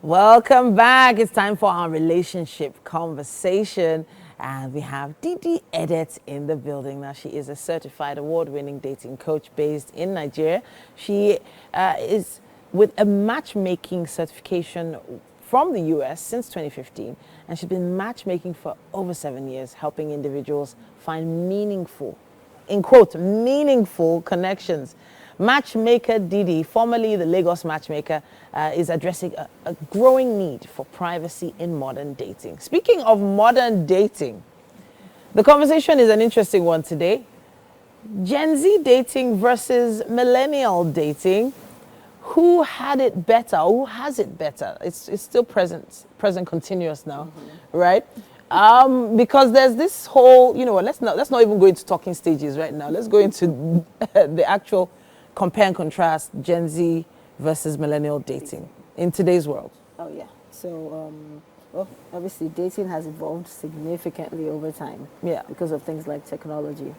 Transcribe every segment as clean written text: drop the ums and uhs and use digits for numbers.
Welcome back. It's time for our relationship conversation. And we have Didi Edet in the building. Now, she is a certified award-winning dating coach based in Nigeria. She is with a matchmaking certification from the US since 2015. And she's been matchmaking for over 7 years, helping individuals find meaningful, in quote, meaningful connections. Matchmaker Didi, formerly the Lagos Matchmaker, is addressing a growing need for privacy in modern dating. Speaking of modern dating, the conversation is an interesting one today. Gen Z dating versus millennial dating. Who had it better? Who has it better? It's still present continuous now, right? Because there's this whole, you know what, let's not even go into talking stages right now. Let's go into the actual compare and contrast Gen Z versus millennial dating in today's world. Oh yeah. So, well, obviously dating has evolved significantly over time. Yeah. Because of things like technology.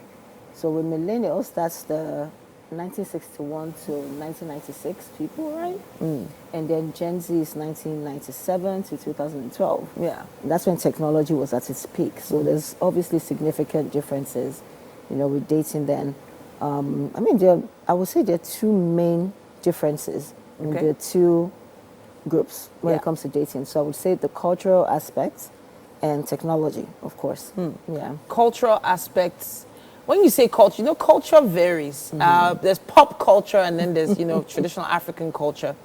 So with millennials, that's the 1961 to 1996 people, right? And then Gen Z is 1997 to 2012. Yeah. And that's when technology was at its peak. So there's obviously significant differences, with dating then. I would say there are two main differences in the two groups when it comes to dating. So I would say the cultural aspects and technology, of course. Yeah. Cultural aspects. When you say culture, culture varies. There's pop culture and then there's, traditional African culture.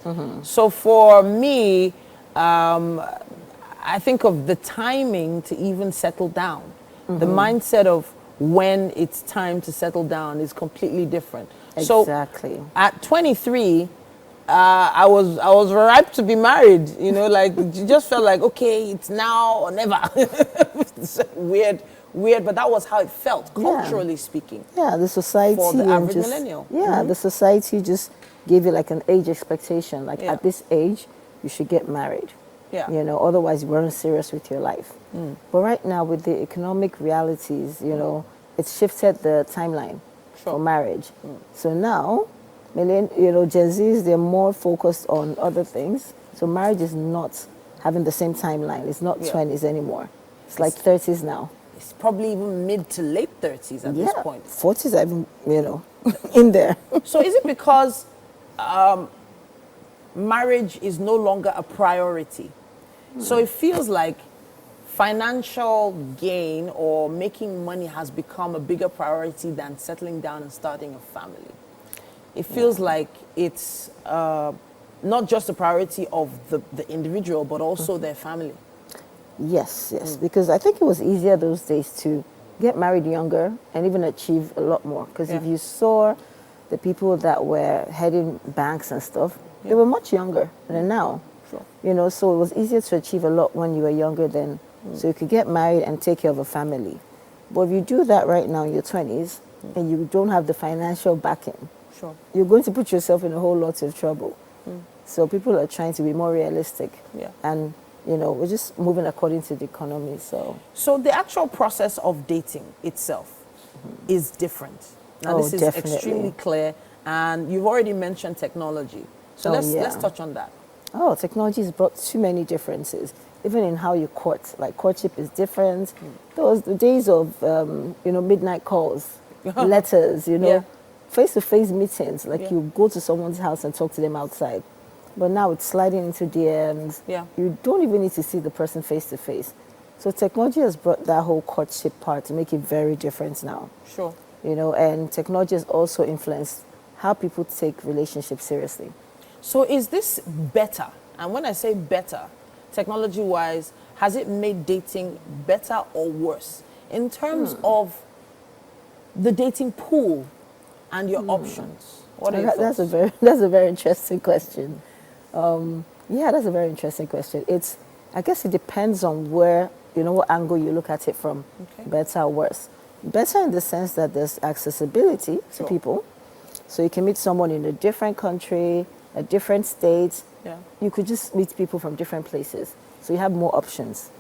So for me, I think of the timing to even settle down. The mindset of when it's time to settle down is completely different. Exactly. So at 23, I was ripe to be married. You just felt like, okay, it's now or never. It's weird, but that was how it felt, culturally speaking. Yeah, the society for the average millennial. Yeah, the society just gave you like an age expectation. Like at this age, you should get married. Yeah. Otherwise you weren't serious with your life. But right now, with the economic realities, it's shifted the timeline for marriage. So now, Gen Zs, they're more focused on other things. So marriage is not having the same timeline. It's not 20s anymore. It's like 30s now. It's probably even mid to late 30s at this point. 40s are even, in there. So is it because marriage is no longer a priority? So it feels like financial gain or making money has become a bigger priority than settling down and starting a family. It feels like it's not just a priority of the individual, but also their family. Yes, because I think it was easier those days to get married younger and even achieve a lot more. Because if you saw the people that were heading banks and stuff, they were much younger than now. Sure. So it was easier to achieve a lot when you were younger then. So you could get married and take care of a family. But if you do that right now in your 20s and you don't have the financial backing, you're going to put yourself in a whole lot of trouble. So people are trying to be more realistic. Yeah. And, we're just moving according to the economy. So the actual process of dating itself is different. Now this is extremely clear, and you've already mentioned technology. So let's touch on that. Oh, technology has brought too many differences. Even in how you court, like courtship is different. Those the days of midnight calls, letters, face-to-face meetings. Like you go to someone's house and talk to them outside. But now it's sliding into DMs. Yeah. You don't even need to see the person face-to-face. So technology has brought that whole courtship part to make it very different now. Sure. And technology has also influenced how people take relationships seriously. So is this better? And when I say better, technology-wise, has it made dating better or worse in terms of the dating pool and your options? What are your thoughts? That's a very interesting question. That's a very interesting question. I guess it depends on where what angle you look at it from. Okay. Better or worse? Better in the sense that there's accessibility to people, so you can meet someone in a different country, a different state. Yeah. You could just meet people from different places. So you have more options.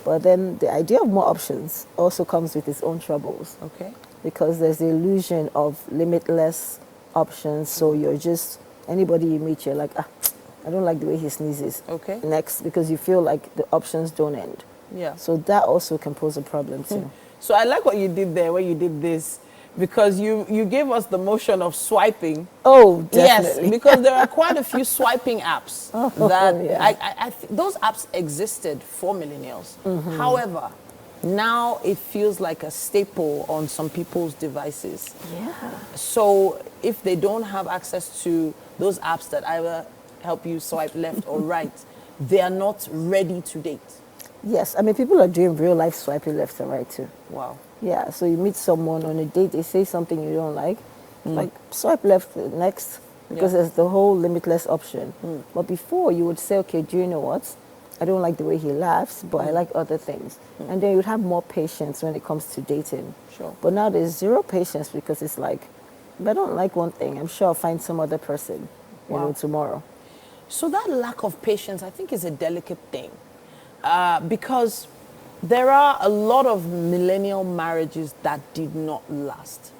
But then the idea of more options also comes with its own troubles. Okay. Because there's the illusion of limitless options. So you're just, anybody you meet, you're like, I don't like the way he sneezes. Okay. Next, because you feel like the options don't end. Yeah. So that also can pose a problem too. So I like what you did there when you did this, because you gave us the motion of swiping. Oh, definitely. Yes, because there are quite a few swiping apps that yeah. those apps existed for millennials. However, now it feels like a staple on some people's devices. Yeah. So if they don't have access to those apps that either help you swipe left or right, they are not ready to date. Yes, I mean, people are doing real life swiping left and right too. Wow. Yeah, so you meet someone on a date, they say something you don't like swipe left next, because there's the whole limitless option. But before, you would say, okay, do you know what? I don't like the way he laughs, but I like other things. And then you would have more patience when it comes to dating. Sure. But now there's zero patience, because it's like, if I don't like one thing, I'm sure I'll find some other person, you know, tomorrow. So that lack of patience, I think, is a delicate thing. Because there are a lot of millennial marriages that did not last.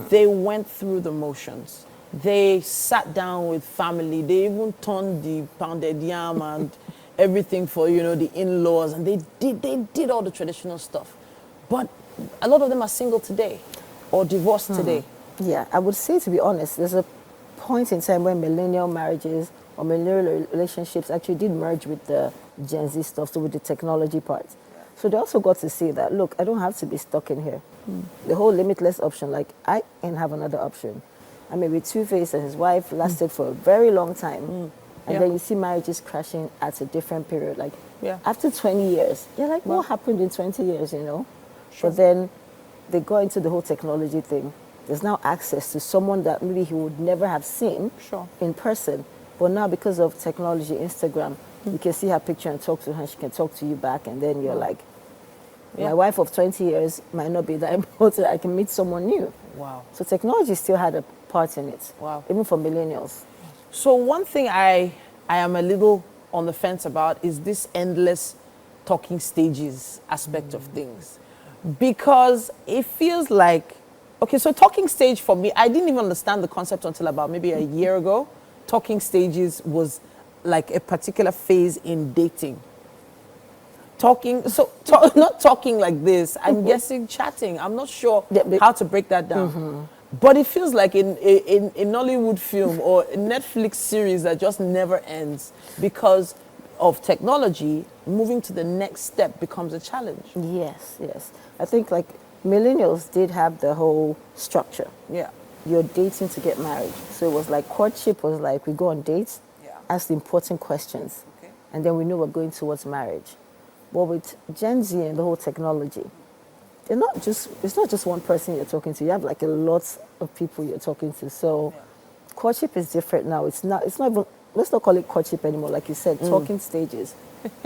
They went through the motions. They sat down with family. They even turned the pounded yam and everything for, you know, the in-laws, and they did all the traditional stuff. But a lot of them are single today or divorced today. Yeah, I would say, to be honest, there's a point in time when millennial marriages or millennial relationships actually did merge with the Gen Z stuff, so with the technology part. So they also got to see that, look, I don't have to be stuck in here. The whole limitless option, like, I can have another option. I mean, with Two-Face and his wife lasted for a very long time. And then you see marriages crashing at a different period. Like, after 20 years, you're like, what happened in 20 years, you know? Sure. But then they go into the whole technology thing. There's now access to someone that maybe he would never have seen in person. But now, because of technology, Instagram, you can see her picture and talk to her, she can talk to you back, and then you're like, my wife of 20 years might not be that important. I can meet someone new. Wow. So technology still had a part in it. Wow. Even for millennials. So one thing I am a little on the fence about is this endless talking stages aspect of things. Because it feels like, okay, so talking stage for me, I didn't even understand the concept until about maybe a year ago. Talking stages was like a particular phase in dating. Talking, so not talking like this, I'm guessing chatting. I'm not sure how to break that down. But it feels like in Nollywood film or a Netflix series that just never ends because of technology. Moving to the next step becomes a challenge. Yes, yes. I think like millennials did have the whole structure. Yeah. You're dating to get married. So it was like courtship was like we go on dates, ask the important questions, and then we know we're going towards marriage. But with Gen Z and the whole technology, it's not just one person you're talking to. You have like a lot of people you're talking to. So courtship is different now. It's not even, let's not call it courtship anymore. Like you said, talking stages.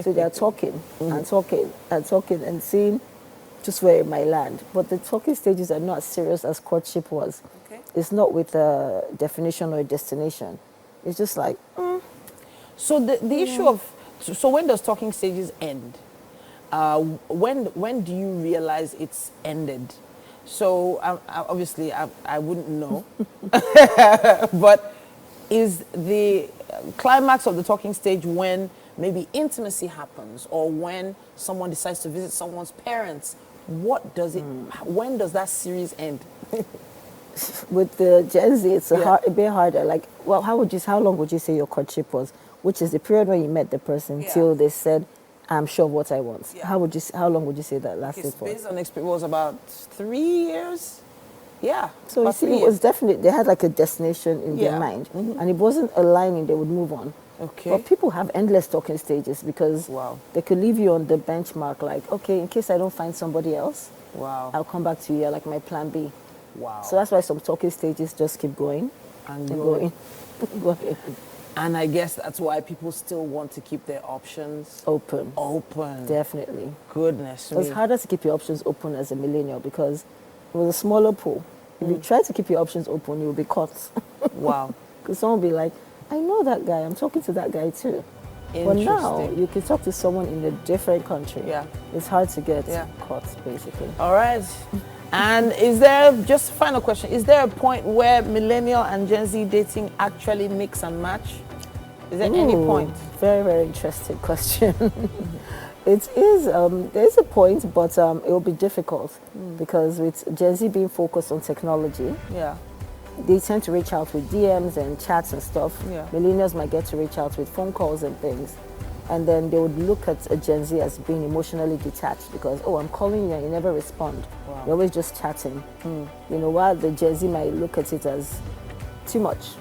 So they're talking and talking and talking and seeing just where it might land. But the talking stages are not as serious as courtship was. It's not with a definition or a destination. It's just like, So the issue of, so when does talking stages end? When do you realize it's ended? So obviously I wouldn't know, but is the climax of the talking stage when maybe intimacy happens or when someone decides to visit someone's parents? What does it? When does that series end? with the Gen Z, it's a bit harder. Like, well, how long would you say your courtship was? Which is the period when you met the person till they said, I'm sure of what I want. How long would you say that lasted for? Based on experience, it was about 3 years. Yeah. So you see, it was definitely, they had like a destination in their mind. And it wasn't aligning, they would move on. Okay. But people have endless talking stages because they could leave you on the benchmark like, okay, in case I don't find somebody else, I'll come back to you. You're like my plan B. Wow. So that's why some talking stages just keep going and going. And I guess that's why people still want to keep their options open. Definitely. Goodness me. It's harder to keep your options open as a millennial because it was a smaller pool. If you try to keep your options open, you'll be caught. Wow. Because someone will be like, I know that guy. I'm talking to that guy too. But now you can talk to someone in a different country. Yeah. It's hard to get caught, basically. All right. And is there, just final question, is there a point where millennial and Gen Z dating actually mix and match? Is there any point? Very, very interesting question. It is, there's a point, but it will be difficult because with Gen Z being focused on technology, Yeah. they tend to reach out with DMs and chats and stuff. Yeah. Millennials might get to reach out with phone calls and things. And then they would look at a Gen Z as being emotionally detached because, oh, I'm calling you and you never respond. Wow. You're always just chatting. You know, while the Gen Z might look at it as too much.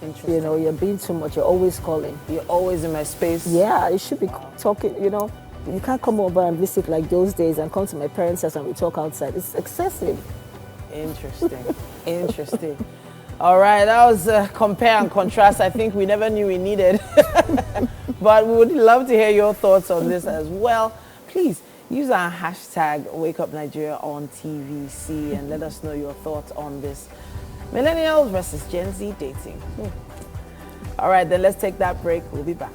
Interesting. You know, you're being too much, you're always calling. You're always in my space. Yeah, you should be talking, you know. You can't come over and visit like those days and come to my parents' house and we talk outside. It's excessive. Interesting. Interesting. All right, that was compare and contrast. I think we never knew we needed. But we would love to hear your thoughts on this as well. Please use our hashtag WakeUpNigeria on TVC and let us know your thoughts on this. Millennials versus Gen Z dating. All right, then let's take that break. We'll be back.